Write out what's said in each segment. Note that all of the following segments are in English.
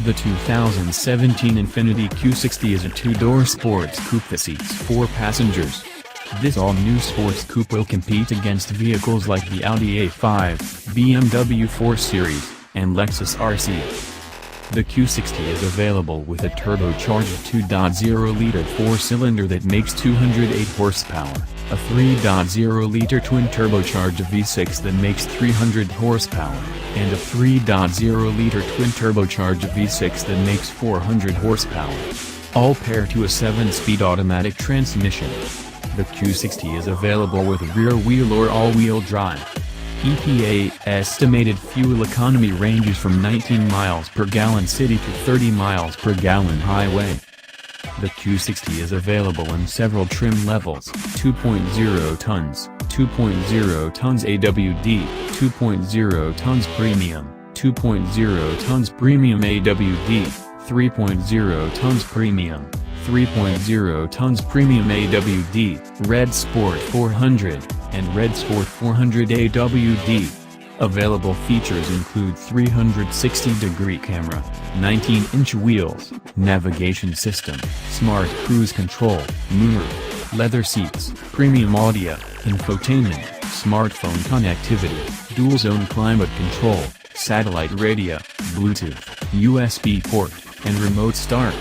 The 2017 Infiniti Q60 is a two-door sports coupe that seats 4 passengers. This all-new sports coupe will compete against vehicles like the Audi A5, BMW 4 Series, and Lexus RC. The Q60 is available with a turbocharged 2.0-liter 4-cylinder that makes 208 horsepower, a 3.0-liter twin-turbocharged V6 that makes 300 horsepower, and a 3.0-liter twin-turbocharged V6 that makes 400 horsepower. All pair to a 7-speed automatic transmission. The Q60 is available with rear-wheel or all-wheel drive. EPA-estimated fuel economy ranges from 19 miles per gallon city to 30 miles per gallon highway. The Q60 is available in several trim levels: 2.0 tons, 2.0 tons AWD, 2.0 tons premium, 2.0 tons premium AWD, 3.0 tons premium, 3.0 tons premium AWD, Red Sport 400, and Red Sport 400 AWD. Available features include 360-degree camera, 19-inch wheels, navigation system, smart cruise control, moonroof, leather seats, premium audio, infotainment, smartphone connectivity, dual-zone climate control, satellite radio, Bluetooth, USB port, and remote start.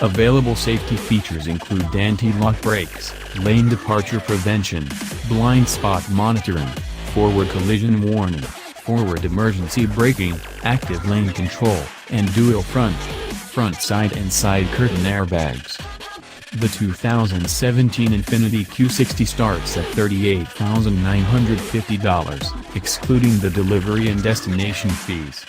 Available safety features include anti-lock brakes, lane departure prevention, blind spot monitoring, forward collision warning, forward emergency braking, active lane control, and dual front side and side curtain airbags. The 2017 Infiniti Q60 starts at $38,950, excluding the delivery and destination fees.